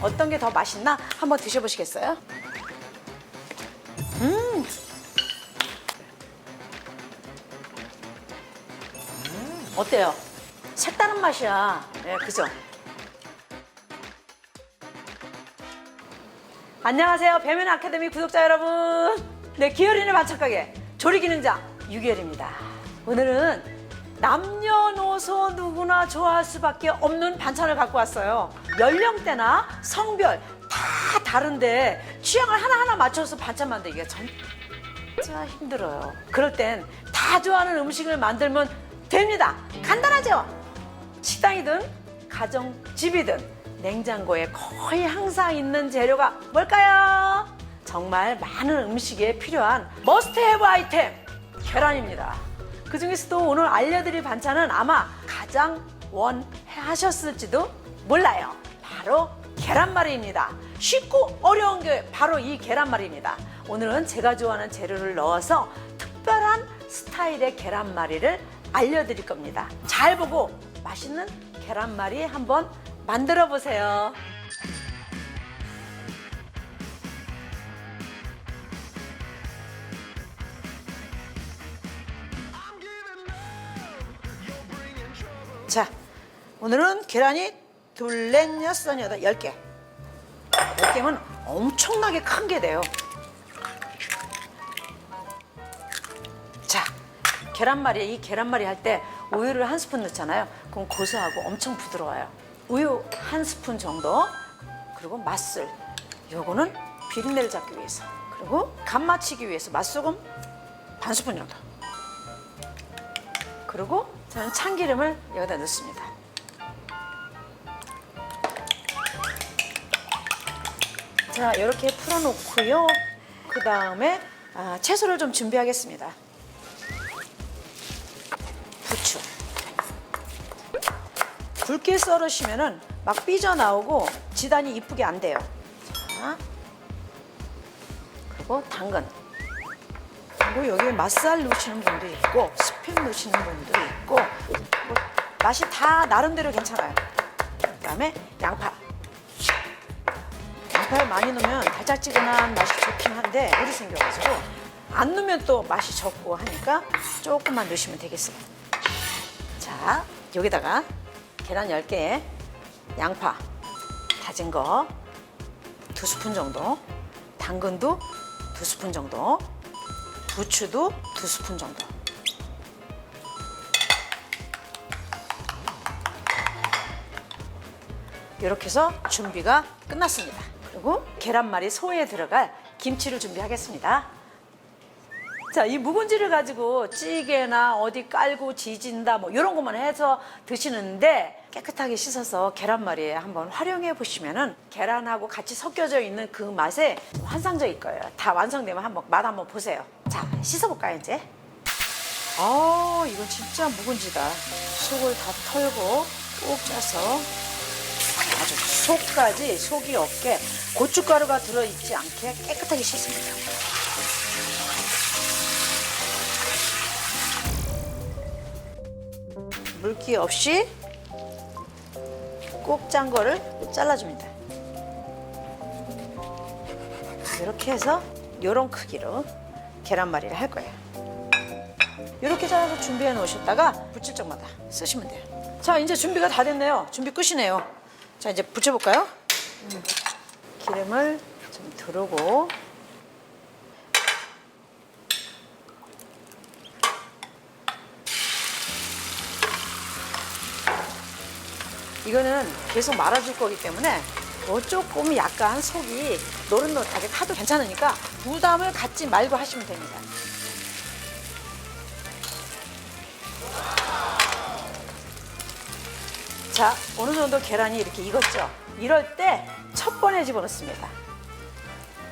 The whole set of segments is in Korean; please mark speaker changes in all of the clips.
Speaker 1: 어떤 게 더 맛있나 한번 드셔보시겠어요? 어때요? 색다른 맛이야. 네, 그죠? 안녕하세요. 배면 아카데미 구독자 여러분. 네, 기어린의 반찬가게 조리기능장 유기열입니다. 오늘은 남녀노소 누구나 좋아할 수밖에 없는 반찬을 갖고 왔어요. 연령대나 성별 다 다른데 취향을 하나하나 맞춰서 반찬 만들기가 진짜 힘들어요. 그럴 땐 다 좋아하는 음식을 만들면 됩니다. 간단하죠? 식당이든 가정집이든 냉장고에 거의 항상 있는 재료가 뭘까요? 정말 많은 음식에 필요한 머스트 헤브 아이템 계란입니다. 그 중에서도 오늘 알려드릴 반찬은 아마 가장 원하셨을지도 몰라요. 바로 계란말이입니다. 쉽고 어려운 게 바로 이 계란말이입니다. 오늘은 제가 좋아하는 재료를 넣어서 특별한 스타일의 계란말이를 알려드릴 겁니다. 잘 보고 맛있는 계란말이 한번 만들어 보세요. 자, 오늘은 계란이 둘, 넷, 여섯, 여덟, 10개. 10개면 엄청나게 큰 게 돼요. 자, 계란말이, 이 계란말이 할 때 우유를 한 스푼 넣잖아요. 그럼 고소하고 엄청 부드러워요. 우유 한 스푼 정도, 그리고 맛술. 요거는 비린내를 잡기 위해서. 그리고 간 맞추기 위해서 맛소금 반 스푼 정도. 그리고 저는 참기름을 여기다 넣습니다. 자, 이렇게 풀어놓고요. 그 다음에 채소를 좀 준비하겠습니다. 부추. 굵게 썰으시면은 막 삐져나오고 지단이 이쁘게 안 돼요. 자, 그리고 당근. 그리고 여기 맛살 넣으시는 분도 있고 스팸 넣으시는 분도 있고 뭐 맛이 다 나름대로 괜찮아요. 그다음에 양파. 양파를 많이 넣으면 달짝지근한 맛이 좋긴 한데 물이 생겨가지고 안 넣으면 또 맛이 적고 하니까 조금만 넣으시면 되겠어요. 자, 여기다가 계란 10개에 양파 다진 거 2스푼 정도, 당근도 2스푼 정도, 부추도 2스푼 정도. 이렇게 해서 준비가 끝났습니다. 그리고 계란말이 소에 들어갈 김치를 준비하겠습니다. 자, 이 묵은지를 가지고 찌개나 어디 깔고 지진다 뭐 이런 것만 해서 드시는데 깨끗하게 씻어서 계란말이에 한번 활용해 보시면은 계란하고 같이 섞여져 있는 그 맛에 환상적일 거예요. 다 완성되면 한번 맛 한번 보세요. 자, 씻어볼까요 이제? 이건 진짜 묵은지다. 속을 다 털고 꾹 짜서 아주 속까지 속이 없게 고춧가루가 들어있지 않게 깨끗하게 씻습니다. 물기 없이 꼭 짠 거를 잘라줍니다. 이렇게 해서 이런 크기로 계란말이를 할 거예요. 이렇게 잘라서 준비해 놓으셨다가 부칠 적마다 쓰시면 돼요. 자, 이제 준비가 다 됐네요. 준비 끝이네요. 자, 이제 부쳐볼까요? 기름을 좀 두르고 이거는 계속 말아줄 거기 때문에 조금 약간 속이 노릇노릇하게 타도 괜찮으니까 부담을 갖지 말고 하시면 됩니다. 자, 어느 정도 계란이 이렇게 익었죠? 이럴 때 첫 번에 집어넣습니다.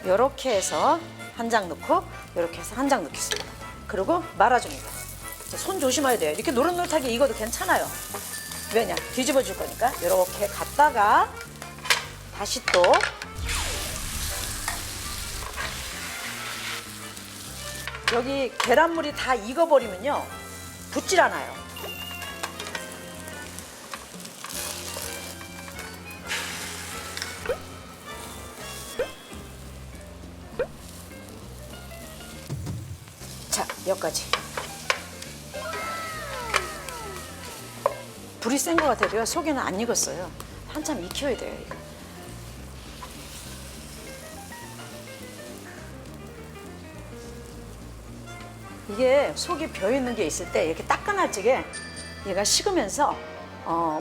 Speaker 1: 이렇게 해서 한 장 넣고 이렇게 해서 한 장 넣겠습니다. 그리고 말아줍니다. 손 조심해야 돼요. 이렇게 노릇노릇하게 익어도 괜찮아요. 왜냐? 뒤집어 줄 거니까. 이렇게 갔다가 다시 또 여기 계란물이 다 익어버리면요 붙질 않아요. 여기까지. 불이 센 것 같아도요. 속에는 안 익었어요. 한참 익혀야 돼요. 이거. 이게 속이 비어 있는 게 있을 때 이렇게 따끈할적에 얘가 식으면서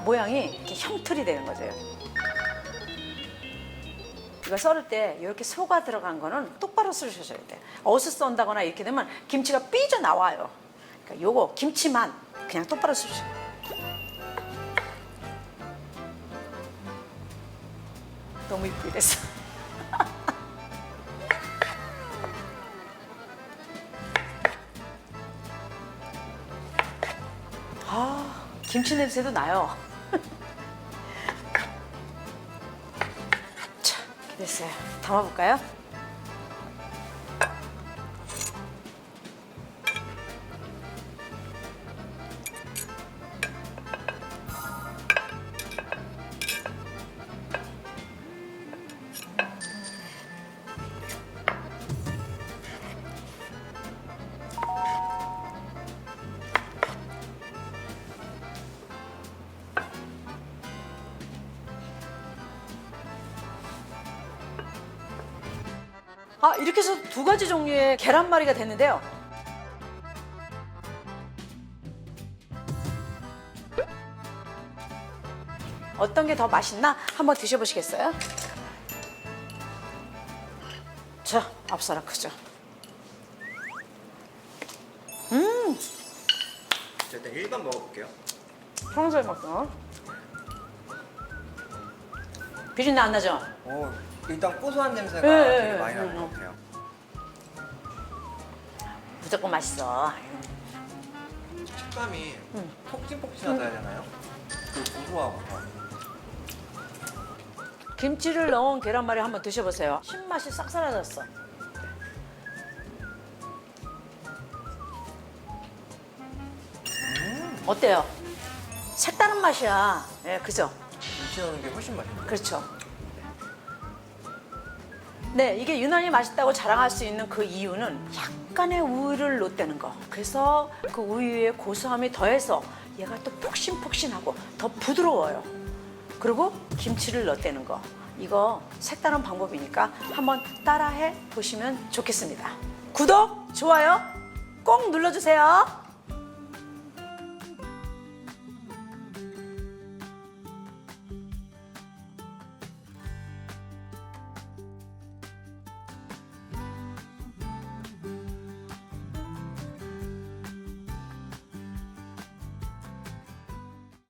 Speaker 1: 모양이 이렇게 형틀이 되는 거죠. 이거 썰을 때 이렇게 소가 들어간 거는 똑바로 썰으셔야 돼요. 어슷 썬다거나 이렇게 되면 김치가 삐져 나와요. 그러니까 요거 김치만 그냥 똑바로 썰으셔야 돼요. 너무 이쁘게 됐어. 아, 김치 냄새도 나요. 자, 이렇게 됐어요. 담아볼까요? 아, 이렇게 해서 두 가지 종류의 계란말이가 됐는데요. 어떤 게 더 맛있나 한번 드셔보시겠어요? 자, 앞사람 크죠?
Speaker 2: 일단 일반 먹어볼게요.
Speaker 1: 평소에 먹던 비린내 안 나죠?
Speaker 2: 일단 고소한 냄새가
Speaker 1: 예,
Speaker 2: 되게
Speaker 1: 예,
Speaker 2: 많이 나는 것 같아요.
Speaker 1: 무조건 맛있어.
Speaker 2: 식감이 폭신폭신하다 해야 되나요? 그 고소하고.
Speaker 1: 김치를 넣은 계란말이 한번 드셔보세요. 신맛이 싹 사라졌어. 어때요? 색다른 맛이야. 예, 그죠?
Speaker 2: 김치 넣는 게 훨씬 맛있네요.
Speaker 1: 그렇죠. 네, 이게 유난히 맛있다고 자랑할 수 있는 그 이유는 약간의 우유를 넣었다는 거. 그래서 그 우유의 고소함이 더해서 얘가 또 폭신폭신하고 더 부드러워요. 그리고 김치를 넣었다는 거. 이거 색다른 방법이니까 한번 따라해 보시면 좋겠습니다. 구독, 좋아요 꼭 눌러주세요.